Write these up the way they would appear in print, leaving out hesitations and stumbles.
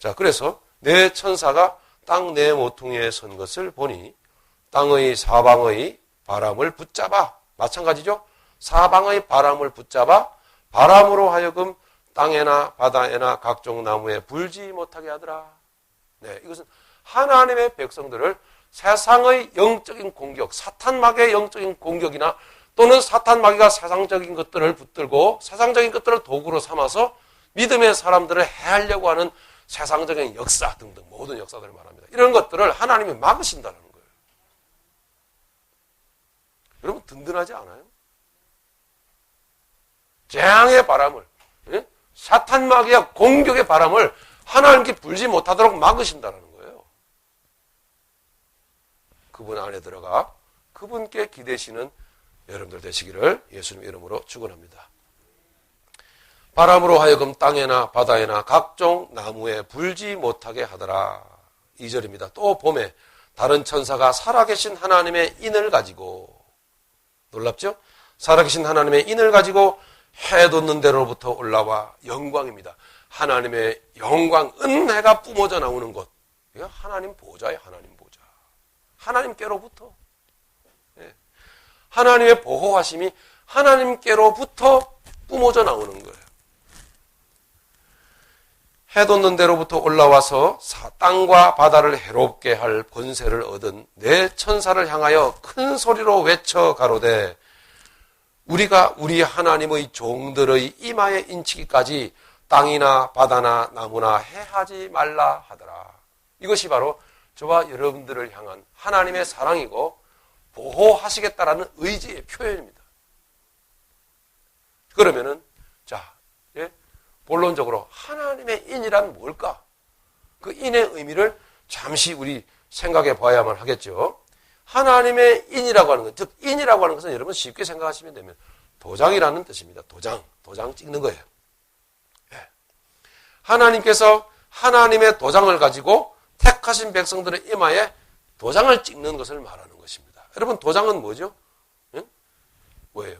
자, 그래서 내 천사가 땅 내 모퉁이에 선 것을 보니 땅의 사방의 바람을 붙잡아, 마찬가지죠. 사방의 바람을 붙잡아 바람으로 하여금 땅에나 바다에나 각종 나무에 불지 못하게 하더라. 네, 이것은 하나님의 백성들을 세상의 영적인 공격, 사탄 마귀의 영적인 공격이나 또는 사탄 마귀가 세상적인 것들을 붙들고 세상적인 것들을 도구로 삼아서 믿음의 사람들을 해하려고 하는 세상적인 역사 등등 모든 역사들을 말합니다. 이런 것들을 하나님이 막으신다는 거예요. 여러분 든든하지 않아요? 재앙의 바람을, 사탄 마귀의 공격의 바람을 하나님께 불지 못하도록 막으신다는 거예요. 그분 안에 들어가 그분께 기대시는 여러분들 되시기를 예수님 이름으로 축원합니다. 바람으로 하여금 땅에나 바다에나 각종 나무에 불지 못하게 하더라. 2절입니다. 또 봄에 다른 천사가 살아계신 하나님의 인을 가지고, 놀랍죠? 살아계신 하나님의 인을 가지고 해 돋는 데로부터 올라와 영광입니다. 하나님의 영광, 은혜가 뿜어져 나오는 곳. 이거 하나님 보좌예요. 하나님 보좌. 하나님께로부터. 하나님의 보호하심이 하나님께로부터 뿜어져 나오는 거예요. 해 돋는 데로부터 올라와서 땅과 바다를 해롭게 할 권세를 얻은 내 천사를 향하여 큰 소리로 외쳐 가로되 우리가 우리 하나님의 종들의 이마에 인치기까지 땅이나 바다나 나무나 해하지 말라 하더라. 이것이 바로 저와 여러분들을 향한 하나님의 사랑이고 보호하시겠다라는 의지의 표현입니다. 그러면은 자, 본론적으로 하나님의 인이란 뭘까? 그 인의 의미를 잠시 우리 생각해 봐야만 하겠죠. 하나님의 인이라고 하는 것, 즉 인이라고 하는 것은 여러분 쉽게 생각하시면 되면 도장이라는 뜻입니다. 도장 찍는 거예요. 하나님께서 하나님의 도장을 가지고 택하신 백성들의 이마에 도장을 찍는 것을 말하는 것입니다. 여러분 도장은 뭐죠? 뭐예요?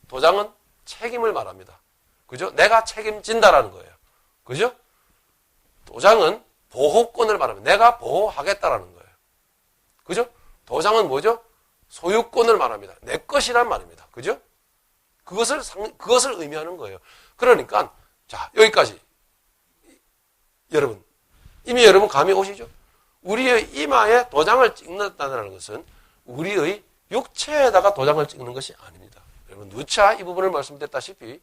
도장은 책임을 말합니다. 그죠? 내가 책임진다라는 거예요. 그죠? 도장은 보호권을 말합니다. 내가 보호하겠다라는 거예요. 그죠? 도장은 뭐죠? 소유권을 말합니다. 내 것이란 말입니다. 그죠? 그것을 의미하는 거예요. 그러니까, 자, 여기까지. 여러분, 이미 여러분 감이 오시죠? 우리의 이마에 도장을 찍는다는 것은 우리의 육체에다가 도장을 찍는 것이 아닙니다. 여러분, 누차 이 부분을 말씀드렸다시피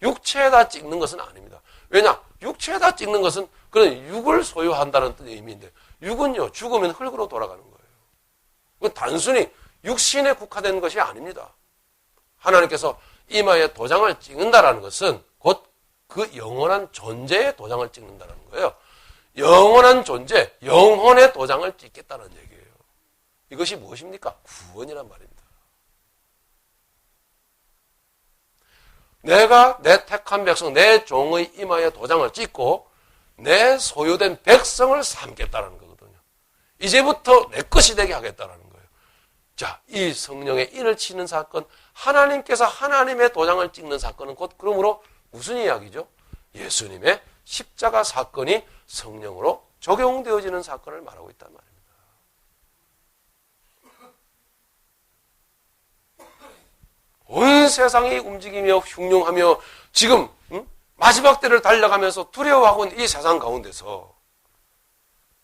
육체에다 찍는 것은 아닙니다. 왜냐? 육체에다 찍는 것은 그런 육을 소유한다는 뜻의 의미인데 육은요, 죽으면 흙으로 돌아가는 거예요. 그건 단순히 육신에 국한된 것이 아닙니다. 하나님께서 이마에 도장을 찍는다라는 것은 곧 그 영원한 존재의 도장을 찍는다는 거예요. 영원한 존재, 영혼의 도장을 찍겠다는 얘기예요. 이것이 무엇입니까? 구원이란 말입니다. 내가 내 택한 백성, 내 종의 이마에 도장을 찍고 내 소유된 백성을 삼겠다는 거거든요. 이제부터 내 것이 되게 하겠다는 거예요. 자, 이 성령의 인을 치는 사건, 하나님께서 하나님의 도장을 찍는 사건은 곧 그러므로 무슨 이야기죠? 예수님의 십자가 사건이 성령으로 적용되어지는 사건을 말하고 있단 말입니다. 온 세상이 움직이며 흉흉하며 지금 마지막 때를 달려가면서 두려워하고 있는 이 세상 가운데서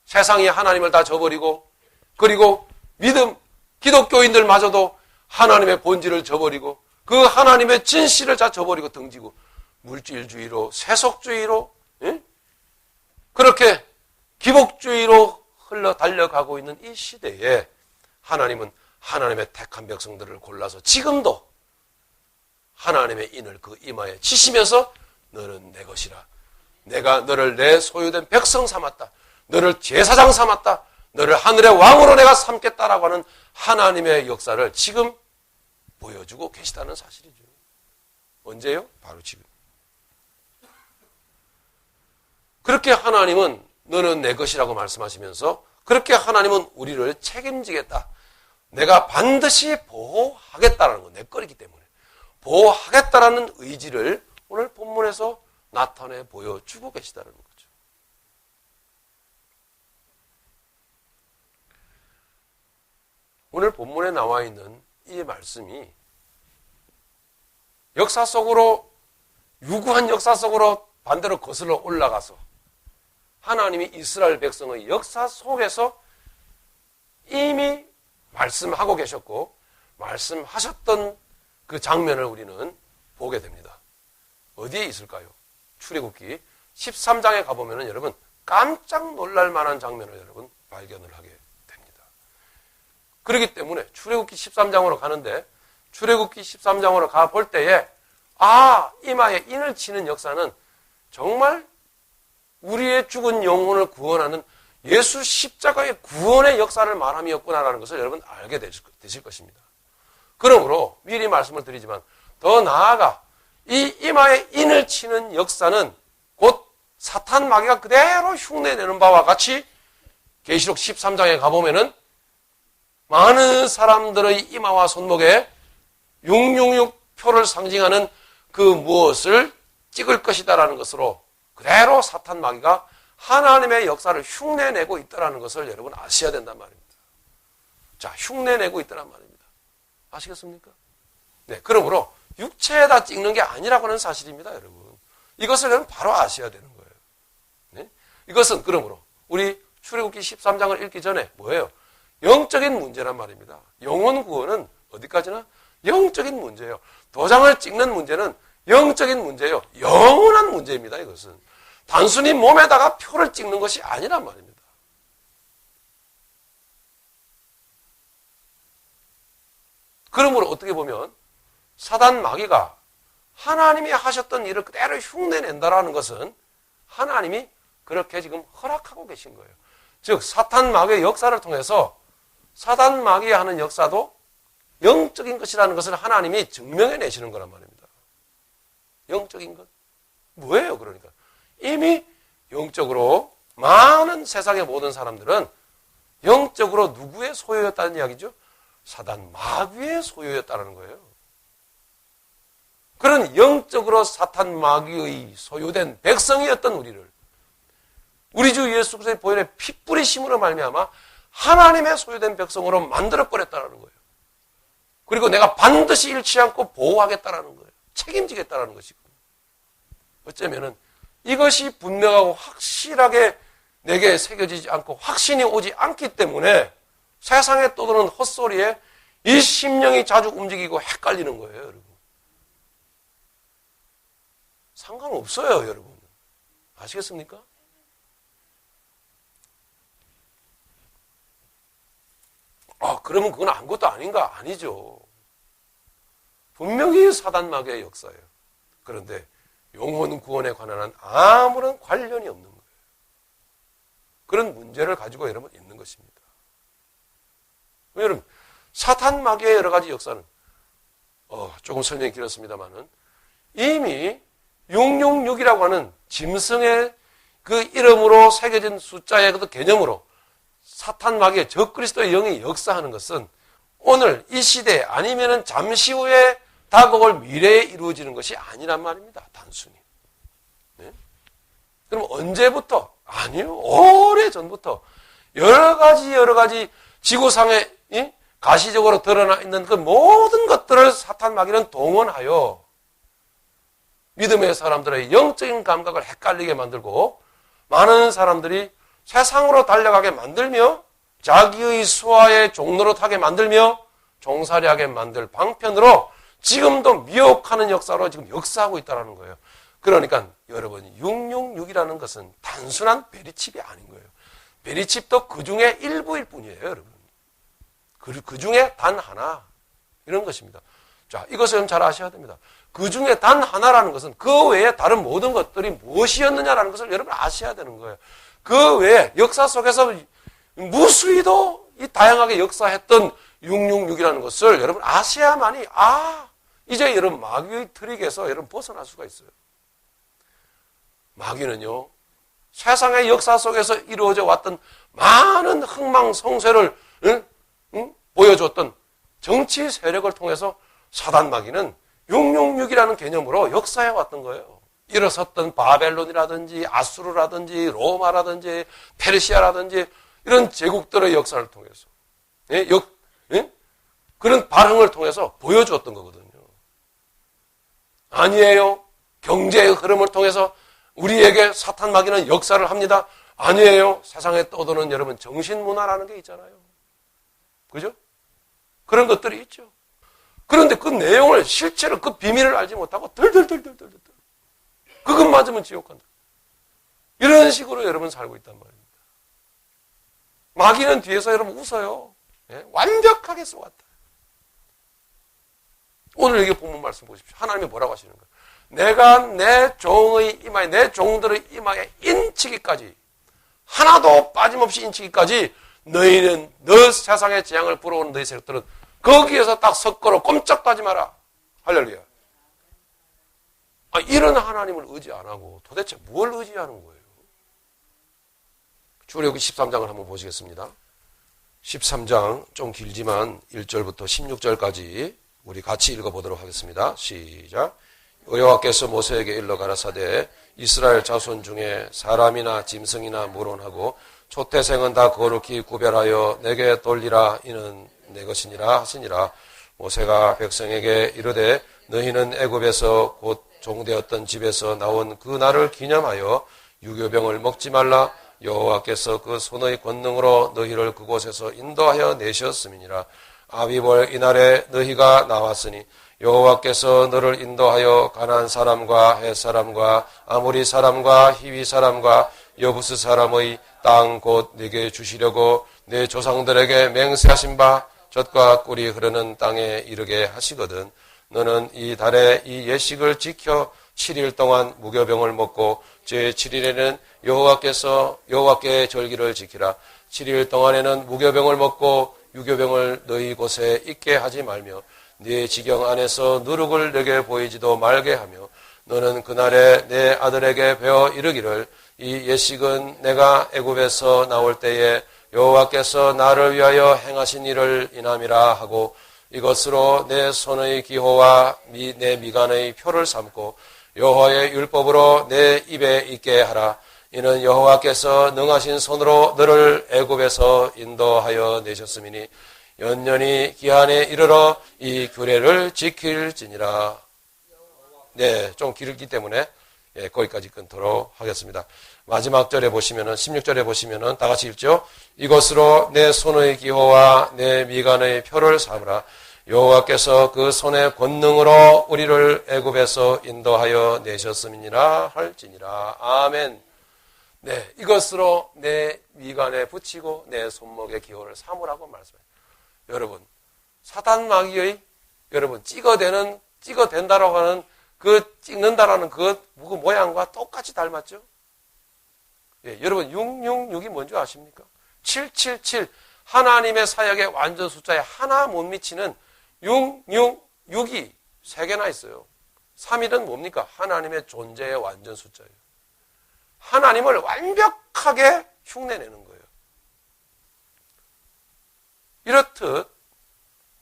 세상이 하나님을 다 저버리고 그리고 기독교인들마저도 하나님의 본질을 저버리고 그 하나님의 진실을 다 저버리고 등지고 물질주의로 세속주의로 그렇게 기복주의로 흘러 달려가고 있는 이 시대에 하나님은 하나님의 택한 백성들을 골라서 지금도 하나님의 인을 그 이마에 치시면서 너는 내 것이라. 내가 너를 내 소유된 백성 삼았다. 너를 제사장 삼았다. 너를 하늘의 왕으로 내가 삼겠다라고 하는 하나님의 역사를 지금 보여주고 계시다는 사실이죠. 언제요? 바로 지금. 그렇게 하나님은 너는 내 것이라고 말씀하시면서 그렇게 하나님은 우리를 책임지겠다. 내가 반드시 보호하겠다라는 거, 내 거이기 때문에. 보호하겠다라는 의지를 오늘 본문에서 나타내 보여주고 계시다는 거죠. 오늘 본문에 나와 있는 이 말씀이 역사 속으로, 유구한 역사 속으로 반대로 거슬러 올라가서 하나님이 이스라엘 백성의 역사 속에서 이미 말씀하고 계셨고 말씀하셨던 그 장면을 우리는 보게 됩니다. 어디에 있을까요? 출애굽기 13장에 가보면 여러분 깜짝 놀랄 만한 장면을 여러분 발견을 하게 됩니다. 그렇기 때문에 출애굽기 13장으로 가는데 출애굽기 13장으로 가볼 때에 이마에 인을 치는 역사는 정말 우리의 죽은 영혼을 구원하는 예수 십자가의 구원의 역사를 말함이었구나라는 것을 여러분 알게 되실 것입니다. 그러므로 미리 말씀을 드리지만 더 나아가 이 이마에 인을 치는 역사는 곧 사탄 마귀가 그대로 흉내내는 바와 같이 계시록 13장에 가보면은 많은 사람들의 이마와 손목에 666표를 상징하는 그 무엇을 찍을 것이다라는 것으로 그대로 사탄 마귀가 하나님의 역사를 흉내내고 있다는 것을 여러분 아셔야 된단 말입니다. 자, 흉내내고 있다란 말입니다. 아시겠습니까? 네, 그러므로 육체에다 찍는 게 아니라고는 사실입니다, 여러분. 이것을 여러분 바로 아셔야 되는 거예요. 네? 이것은 그러므로 우리 출애굽기 13장을 읽기 전에 뭐예요? 영적인 문제란 말입니다. 영혼 구원은 어디까지나 영적인 문제예요. 도장을 찍는 문제는 영적인 문제예요. 영원한 문제입니다, 이것은. 단순히 몸에다가 표를 찍는 것이 아니란 말입니다. 그러므로 어떻게 보면 사단 마귀가 하나님이 하셨던 일을 그대로 흉내낸다라는 것은 하나님이 그렇게 지금 허락하고 계신 거예요. 즉 사탄 마귀의 역사를 통해서 사단 마귀가 하는 역사도 영적인 것이라는 것을 하나님이 증명해 내시는 거란 말입니다. 영적인 것? 뭐예요, 그러니까? 이미 영적으로 많은 세상의 모든 사람들은 영적으로 누구의 소유였다는 이야기죠? 사단 마귀의 소유였다는 거예요. 그런 영적으로 사탄 마귀의 소유된 백성이었던 우리를 우리 주 예수 그리스도의 보혈의 피 뿌리심으로 말미암아 하나님의 소유된 백성으로 만들어버렸다는 거예요. 그리고 내가 반드시 잃지 않고 보호하겠다는 거예요. 책임지겠다는 것이고. 어쩌면은 이것이 분명하고 확실하게 내게 새겨지지 않고 확신이 오지 않기 때문에 세상에 떠도는 헛소리에 이 심령이 자주 움직이고 헷갈리는 거예요, 여러분. 상관없어요, 여러분. 아시겠습니까? 그러면 그건 아무것도 아닌가? 아니죠. 분명히 사단 마귀의 역사예요. 그런데 영혼 구원에 관한 아무런 관련이 없는 거예요. 그런 문제를 가지고 여러분 있는 것입니다. 여러분, 사탄 마귀의 여러 가지 역사는 조금 설명이 길었습니다만은 이미 666이라고 하는 짐승의 그 이름으로 새겨진 숫자의 그 개념으로 사탄 마귀의 적그리스도의 영이 역사하는 것은 오늘 이 시대 아니면은 잠시 후에 다가올 미래에 이루어지는 것이 아니란 말입니다. 단순히. 네? 그럼 언제부터? 아니요. 오래전부터 여러 가지 지구상에 가시적으로 드러나 있는 그 모든 것들을 사탄 마귀는 동원하여 믿음의 사람들의 영적인 감각을 헷갈리게 만들고 많은 사람들이 세상으로 달려가게 만들며 자기의 수하의 종로로 타게 만들며 종살이하게 만들 방편으로 지금도 미혹하는 역사로 지금 역사하고 있다는 거예요. 그러니까 여러분 666이라는 것은 단순한 베리칩이 아닌 거예요. 베리칩도 그 중에 일부일 뿐이에요, 여러분. 그 중에 단 하나 이런 것입니다. 자, 이것을 잘 아셔야 됩니다. 그 중에 단 하나라는 것은 그 외에 다른 모든 것들이 무엇이었느냐라는 것을 여러분 아셔야 되는 거예요. 그 외에 역사 속에서 무수히도 이 다양하게 역사했던 666이라는 것을 여러분 아셔야만이 이제 여러분 마귀의 트릭에서 여러분 벗어날 수가 있어요. 마귀는요 세상의 역사 속에서 이루어져 왔던 많은 흥망성쇠를 보여줬던 정치 세력을 통해서 사단 마귀는 666이라는 개념으로 역사해 왔던 거예요. 일어섰던 바벨론이라든지 아수르라든지 로마라든지 페르시아라든지 이런 제국들의 역사를 통해서 예? 그런 반응을 통해서 보여주었던 거거든요. 아니에요. 경제의 흐름을 통해서 우리에게 사탄 마귀는 역사를 합니다. 아니에요. 세상에 떠도는 여러분 정신문화라는 게 있잖아요. 그죠? 그런 것들이 있죠. 그런데 그 내용을 실제로 그 비밀을 알지 못하고 덜덜덜덜덜 그것 맞으면 지옥 간다. 이런 식으로 여러분 살고 있단 말입니다. 마귀는 뒤에서 여러분 웃어요. 예? 완벽하게 쏘았다. 오늘 여기 본문 말씀 보십시오. 하나님이 뭐라고 하시는 거예요? 내가 내 종의 이마에, 내 종들의 이마에 인치기까지, 하나도 빠짐없이 인치기까지 너희는 너 세상의 재앙을 불어오는 너희 세력들은 거기에서 딱 섞어로 꼼짝도 하지 마라. 할렐루야. 이런 하나님을 의지 안 하고 도대체 뭘 의지하는 거예요? 출애굽기 13장을 한번 보시겠습니다. 13장 좀 길지만 1절부터 16절까지 우리 같이 읽어보도록 하겠습니다. 시작. 여호와께서 모세에게 일러 가라사대 이스라엘 자손 중에 사람이나 짐승이나 물론하고 초태생은 다 거룩히 구별하여 내게 돌리라. 이는 내 것이니라 하시니라. 모세가 백성에게 이르되 너희는 애굽에서 곧 종되었던 집에서 나온 그 날을 기념하여 유교병을 먹지 말라. 여호와께서 그 손의 권능으로 너희를 그곳에서 인도하여 내셨음이니라. 아비볼 이날에 너희가 나왔으니 여호와께서 너를 인도하여 가나안 사람과 헷 사람과 아모리 사람과 히위 사람과 여부스 사람의 땅 곧 네게 주시려고 내 조상들에게 맹세하신 바 젖과 꿀이 흐르는 땅에 이르게 하시거든. 너는 이 달에 이 예식을 지켜 7일 동안 무교병을 먹고 제7일에는 여호와께 절기를 지키라. 7일 동안에는 무교병을 먹고 유교병을 너희 곳에 있게 하지 말며 네 지경 안에서 누룩을 내게 보이지도 말게 하며 너는 그날에 내 아들에게 배워 이르기를 이 예식은 내가 애굽에서 나올 때에 여호와께서 나를 위하여 행하신 일을 인함이라 하고 이것으로 내 손의 기호와 내 미간의 표를 삼고 여호와의 율법으로 내 입에 있게 하라. 이는 여호와께서 능하신 손으로 너를 애굽에서 인도하여 내셨음이니 연년이 기한에 이르러 이 규례를 지킬지니라. 네, 좀 길기 때문에 거기까지 끊도록 하겠습니다. 마지막 절에 보시면은 16절에 보시면은 다 같이 읽죠. 이것으로 내 손의 기호와 내 미간의 표를 삼으라. 여호와께서 그 손의 권능으로 우리를 애굽에서 인도하여 내셨음이니라 할지니라. 아멘. 네, 이것으로 내 미간에 붙이고 내 손목의 기호를 삼으라고 말씀해요. 여러분, 사단 마귀의 여러분 찍어댄다라고 하는 그 찍는다라는 그 모양과 똑같이 닮았죠? 예, 여러분 666이 뭔지 아십니까? 777 하나님의 사역의 완전 숫자에 하나 못 미치는 666이 3개나 있어요. 3일은 뭡니까? 하나님의 존재의 완전 숫자예요. 하나님을 완벽하게 흉내내는 거예요. 이렇듯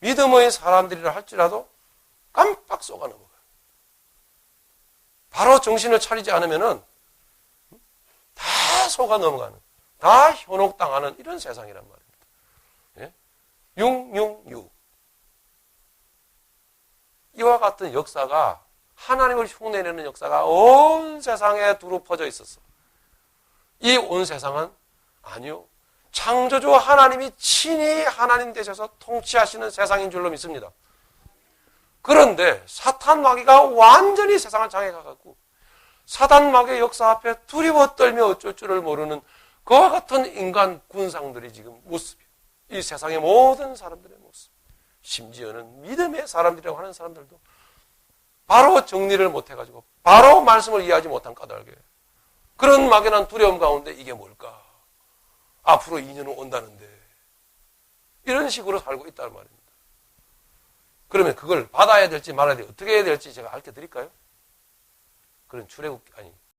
믿음의 사람들이라 할지라도 깜빡 속아 넘어가요. 바로 정신을 차리지 않으면은 다 속아 넘어가는, 다 현혹당하는 이런 세상이란 말입니다. 예? 666. 이와 같은 역사가 하나님을 흉내내는 역사가 온 세상에 두루 퍼져 있었어. 이 온 세상은 아니요. 창조주 하나님이 친히 하나님 되셔서 통치하시는 세상인 줄로 믿습니다. 그런데 사탄 마귀가 완전히 세상을 장애가갖고 사단 마귀의 역사 앞에 두려워 떨며 어쩔 줄을 모르는 그와 같은 인간 군상들이 지금 모습이에요. 이 세상의 모든 사람들의 모습. 심지어는 믿음의 사람들이라고 하는 사람들도 바로 정리를 못해가지고 바로 말씀을 이해하지 못한 까닭에 그런 막연한 두려움 가운데 이게 뭘까? 앞으로 2년은 온다는데 이런 식으로 살고 있다는 말입니다. 그러면 그걸 받아야 될지 말아야 될지 어떻게 해야 될지 제가 알려드릴까요? 그런